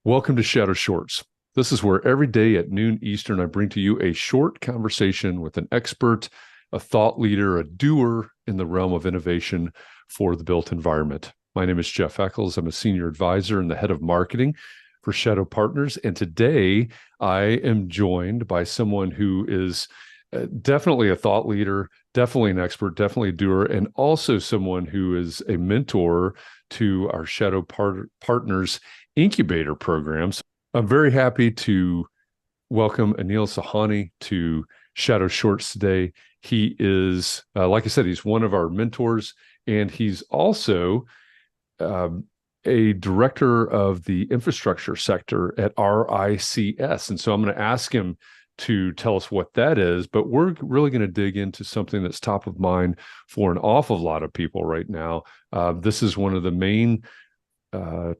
Welcome to Shadow Shorts. This is where every day at noon Eastern, I bring to you a short conversation with an expert, a thought leader, a doer in the realm of innovation for the built environment. My name is Jeff Echols. I'm a senior advisor and the head of marketing for Shadow Partners. And today I am joined by someone who is definitely a thought leader, definitely an expert, definitely a doer, and also someone who is a mentor to our Shadow Partners incubator programs. I'm very happy to welcome Anil Sawhney to Shadow Shorts today. He is, like I said, he's one of our mentors, and he's also a director of the infrastructure sector at RICS. And so I'm going to ask him to tell us what that is, but we're really going to dig into something that's top of mind for an awful lot of people right now. This is one of the main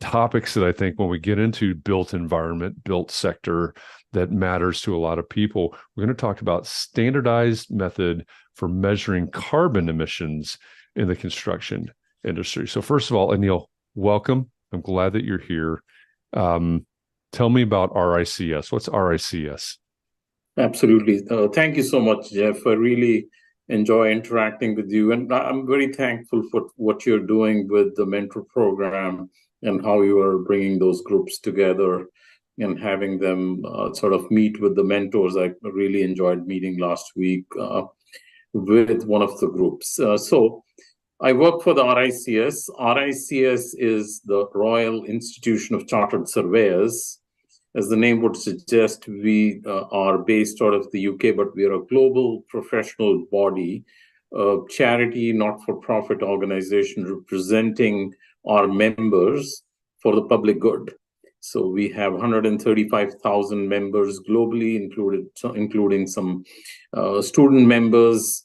topics that I think when we get into built environment, built sector, that matters to a lot of people. We're going to talk about standardized method for measuring carbon emissions in the construction industry. So first of all, Anil, welcome. I'm glad that you're here. Tell me about RICS. What's RICS? Absolutely. Thank you so much, Jeff. I really enjoy interacting with you. And I'm very thankful for what you're doing with the mentor program and how you are bringing those groups together and having them sort of meet with the mentors. I really enjoyed meeting last week with one of the groups. So I work for the RICS. RICS is the Royal Institution of Chartered Surveyors. As the name would suggest, we are based out of the UK, but we are a global professional body, a charity, not-for-profit organization representing our members for the public good. So we have 135,000 members globally, including some student members.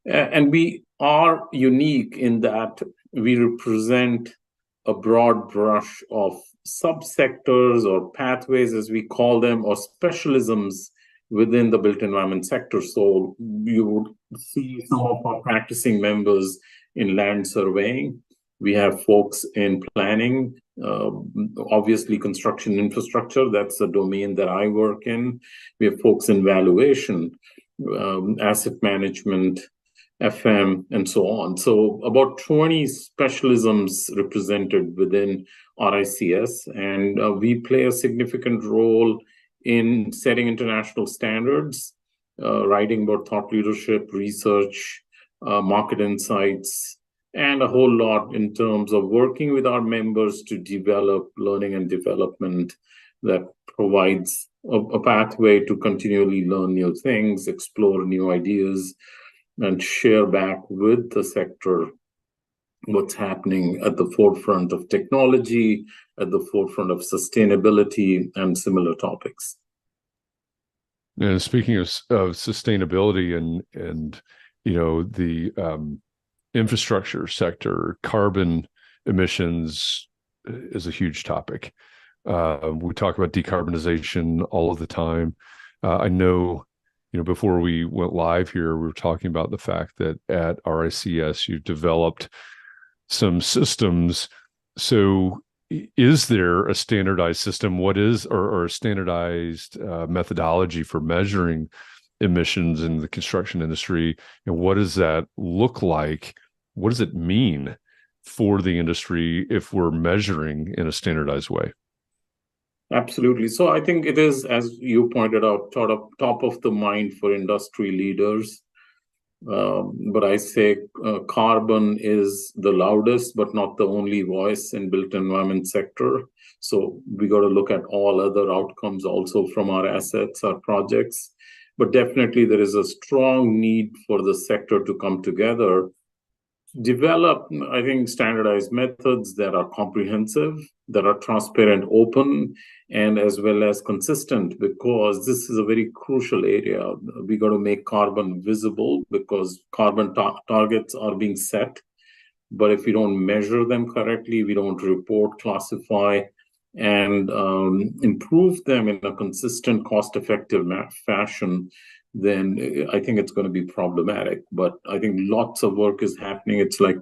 And we are unique in that we represent a broad brush of subsectors or pathways, as we call them, or specialisms within the built environment sector. So you would see some of our practicing members in land surveying. We have folks in planning, obviously construction infrastructure. That's a domain that I work in. We have folks in valuation, asset management, FM, and so on. So about 20 specialisms represented within RICS, and we play a significant role in setting international standards, writing about thought leadership, research, market insights, and a whole lot in terms of working with our members to develop learning and development that provides a pathway to continually learn new things, explore new ideas, and share back with the sector what's happening at the forefront of technology, at the forefront of sustainability, and similar topics. And speaking of sustainability and the infrastructure sector, carbon emissions is a huge topic. We talk about decarbonization all of the time. I know, before we went live here, we were talking about the fact that at RICS, you've developed some systems. So is there a standardized system? What is, or a standardized methodology for measuring emissions in the construction industry? And what does that look like? What does it mean for the industry if we're measuring in a standardized way? Absolutely. So I think it is, as you pointed out, top of the mind for industry leaders. But I say carbon is the loudest, but not the only voice in built environment sector. So we got to look at all other outcomes also from our assets, our projects. But definitely there is a strong need for the sector to come together, develop, I think, standardized methods that are comprehensive, that are transparent, open, and as well as consistent, because this is a very crucial area. We got to make carbon visible because carbon targets are being set. But if we don't measure them correctly, we don't report, classify, and improve them in a consistent, cost-effective fashion, then I think it's going to be problematic. But I think lots of work is happening. It's like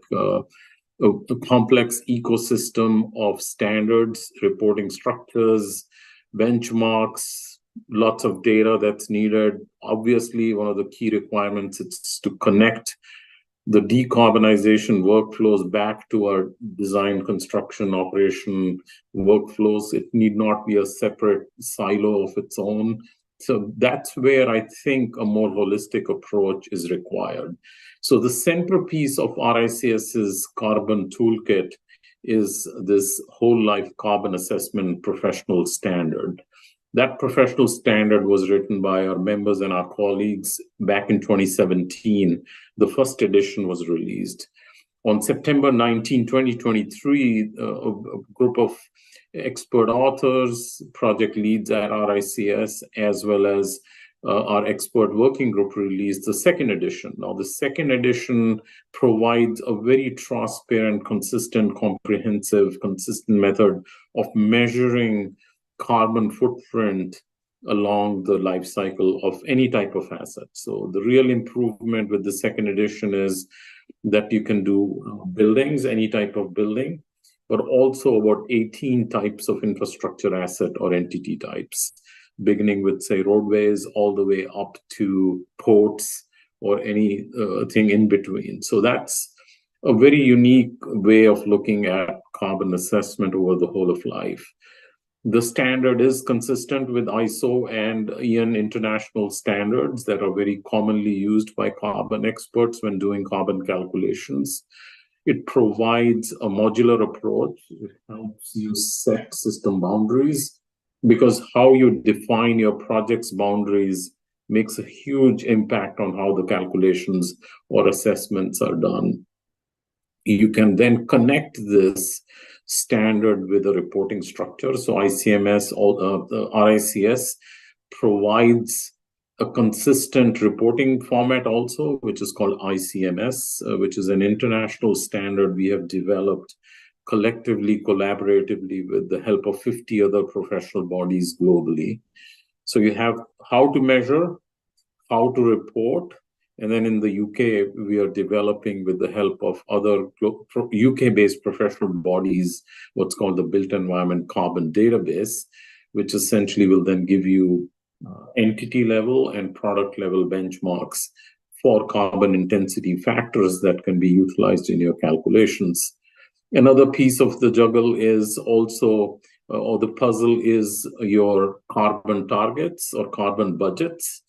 a complex ecosystem of standards, reporting structures, benchmarks, lots of data that's needed. Obviously, one of the key requirements is to connect the decarbonization workflows back to our design, construction, operation workflows. It need not be a separate silo of its own. So that's where I think a more holistic approach is required. So the centerpiece of RICS's carbon toolkit is this whole life carbon assessment professional standard. That professional standard was written by our members and our colleagues back in 2017. The first edition was released. On September 19, 2023, a group of expert authors, project leads at RICS, as well as our expert working group released the second edition. Now, the second edition provides a very transparent, consistent, comprehensive, consistent method of measuring carbon footprint along the life cycle of any type of asset. So the real improvement with the second edition is that you can do buildings, any type of building, but also about 18 types of infrastructure asset or entity types, beginning with, say, roadways, all the way up to ports or any thing in between. So that's a very unique way of looking at carbon assessment over the whole of life. The standard is consistent with ISO and EN international standards that are very commonly used by carbon experts when doing carbon calculations. It provides a modular approach. It helps you set system boundaries, because how you define your project's boundaries makes a huge impact on how the calculations or assessments are done. You can then connect this standard with a reporting structure. So ICMS, the RICS provides a consistent reporting format also, which is called ICMS, which is an international standard we have developed collectively, collaboratively with the help of 50 other professional bodies globally. So you have how to measure, how to report, and then in the UK, we are developing with the help of other UK-based professional bodies, what's called the Built Environment Carbon Database, which essentially will then give you entity level and product level benchmarks for carbon intensity factors that can be utilized in your calculations. Another piece of the juggle is also, or the puzzle is your carbon targets or carbon budgets.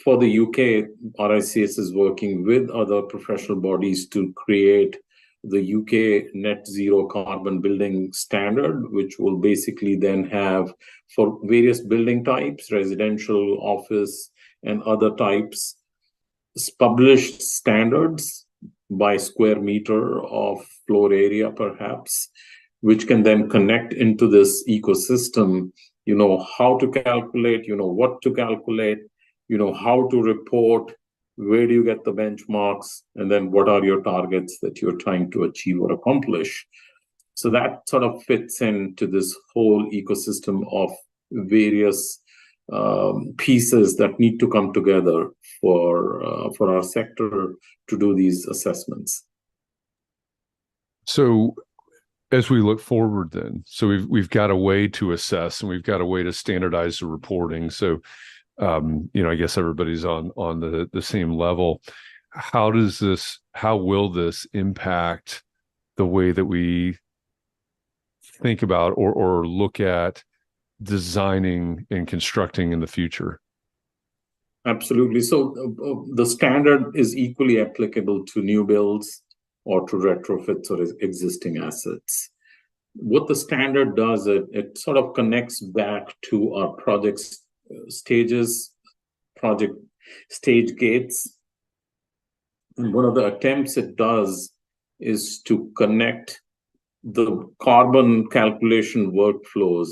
For the UK, RICS is working with other professional bodies to create the UK net zero carbon building standard, which will basically then have for various building types, residential, office, and other types, published standards by square meter of floor area, perhaps, which can then connect into this ecosystem, how to calculate, what to calculate, how to report, where do you get the benchmarks, and then what are your targets that you're trying to achieve or accomplish. So that sort of fits into this whole ecosystem of various pieces that need to come together for our sector to do these assessments. So as we look forward then, so we've got a way to assess and we've got a way to standardize the reporting. So I guess everybody's on the same level. How will this impact the way that we think about or look at designing and constructing in the future? Absolutely. So the standard is equally applicable to new builds or to retrofits or existing assets. What the standard does, it sort of connects back to our projects stages, project stage gates. And one of the attempts it does is to connect the carbon calculation workflows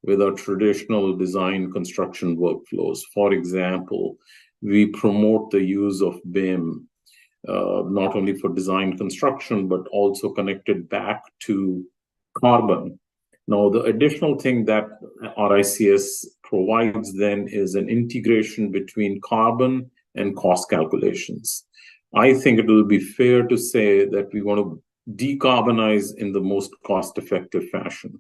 with our traditional design construction workflows. For example, we promote the use of BIM, not only for design construction, but also connected back to carbon. Now, the additional thing that RICS provides then is an integration between carbon and cost calculations. I think it will be fair to say that we want to decarbonize in the most cost-effective fashion.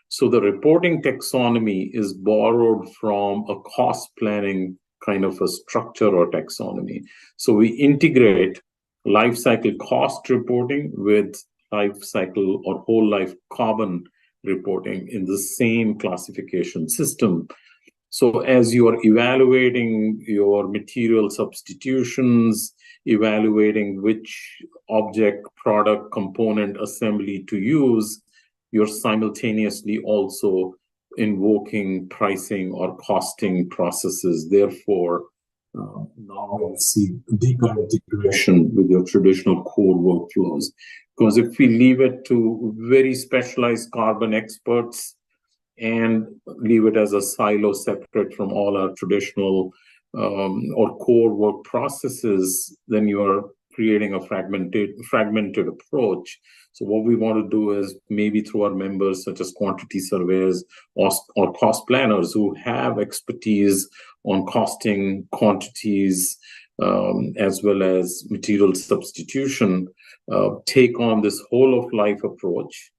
So the reporting taxonomy is borrowed from a cost planning kind of a structure or taxonomy. So we integrate life cycle cost reporting with life cycle or whole life carbon reporting in the same classification system. So as you are evaluating your material substitutions, evaluating which object, product, component, assembly to use, you're simultaneously also invoking pricing or costing processes. Therefore, now we see deeper integration with your traditional core workflows. Because if we leave it to very specialized carbon experts and leave it as a silo separate from all our traditional or core work processes, then you are creating a fragmented approach. So what we want to do is maybe through our members, such as quantity surveyors or cost planners who have expertise on costing quantities, as well as material substitution, take on this whole of life approach,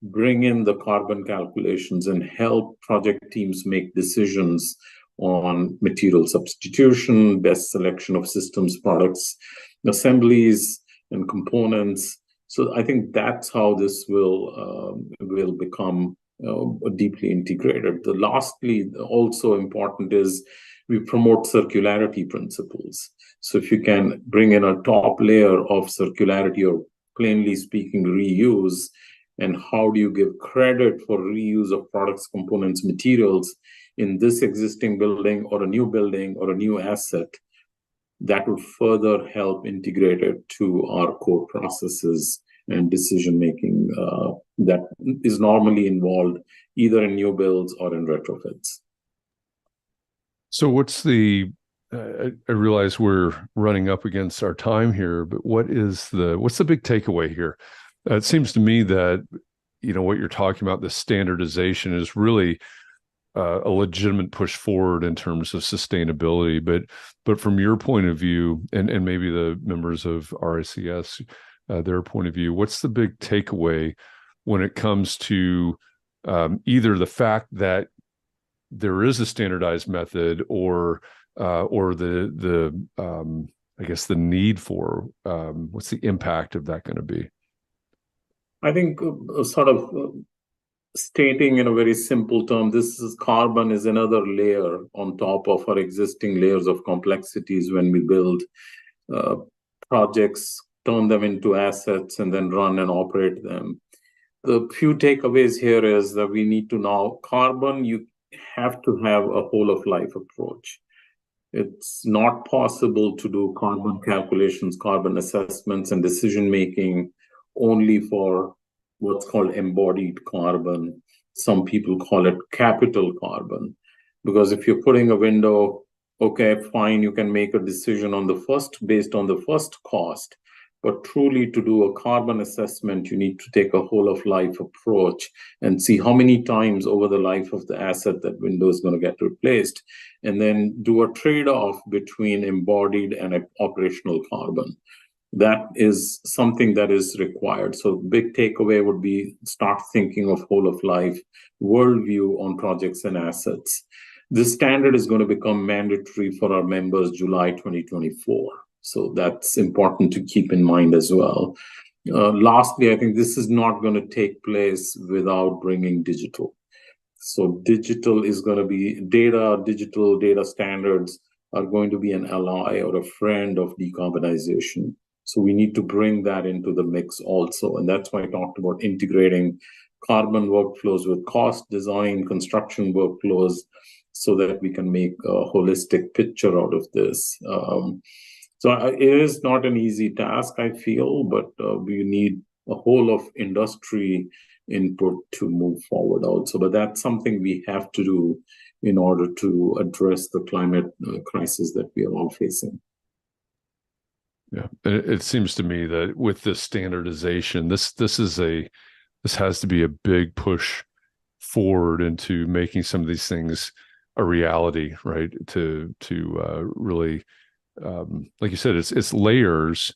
bring in the carbon calculations, and help project teams make decisions on material substitution, best selection of systems, products, assemblies, and components. So I think that's how this will become deeply integrated. Lastly, also important is we promote circularity principles. So if you can bring in a top layer of circularity, or plainly speaking, reuse, and how do you give credit for reuse of products, components, materials in this existing building or a new building or a new asset, that would further help integrate it to our core processes and decision-making that is normally involved either in new builds or in retrofits. So what's the, I realize we're running up against our time here, but what's the big takeaway here? It seems to me that, what you're talking about, the standardization is really a legitimate push forward in terms of sustainability. But from your point of view, and maybe the members of RICS, their point of view, what's the big takeaway when it comes to either the fact that there is a standardized method, or the I guess the need for what's the impact of that going to be? I think sort of stating in a very simple term, carbon is another layer on top of our existing layers of complexities when we build projects, turn them into assets, and then run and operate them. The few takeaways here is that we need to now, carbon, you have to have a whole of life approach. It's not possible to do carbon calculations, carbon assessments, and decision making only for what's called embodied carbon. Some people call it capital carbon, because if you're putting a window, okay, fine, you can make a decision on the first based on the first cost. But truly, to do a carbon assessment, you need to take a whole of life approach and see how many times over the life of the asset that window is going to get replaced, and then do a trade-off between embodied and operational carbon. That is something that is required. So big takeaway would be start thinking of whole of life worldview on projects and assets. This standard is going to become mandatory for our members July 2024. So that's important to keep in mind as well. Lastly, I think this is not going to take place without bringing digital. So digital is going to be digital data standards are going to be an ally or a friend of decarbonization. So we need to bring that into the mix also. And that's why I talked about integrating carbon workflows with cost, design, construction workflows, so that we can make a holistic picture out of this. So it is not an easy task, I feel, but we need a whole of industry input to move forward also. But that's something we have to do in order to address the climate crisis that we are all facing. Yeah, it seems to me that with this standardization, this has to be a big push forward into making some of these things a reality, right? To really, like you said, it's layers,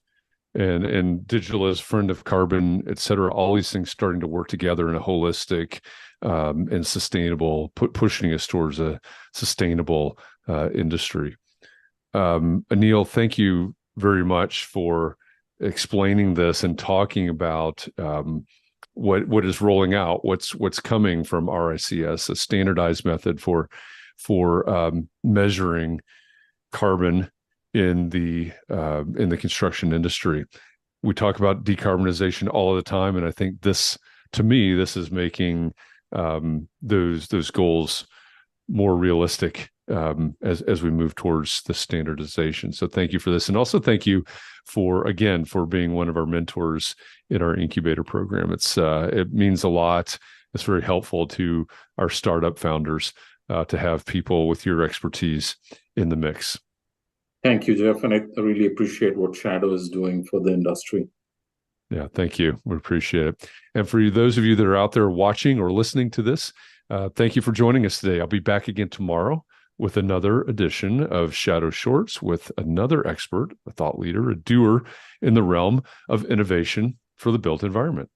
and digital as friend of carbon, et cetera, all these things starting to work together in a holistic and sustainable, pushing us towards a sustainable industry. Anil, thank you very much for explaining this and talking about what is rolling out, what's coming from RICS, a standardized method for measuring carbon in the construction industry. We talk about decarbonization all the time, and I think this, to me, this is making those goals more realistic as we move towards the standardization. So thank you for this, and also thank you for being one of our mentors in our incubator program. It means a lot. It's very helpful to our startup founders to have people with your expertise in the mix. Thank you, Jeff, and I really appreciate what Shadow is doing for the industry. Yeah, thank you. We appreciate it. And for those of you that are out there watching or listening to this, thank you for joining us today. I'll be back again tomorrow with another edition of Shadow Shorts with another expert, a thought leader, a doer in the realm of innovation for the built environment.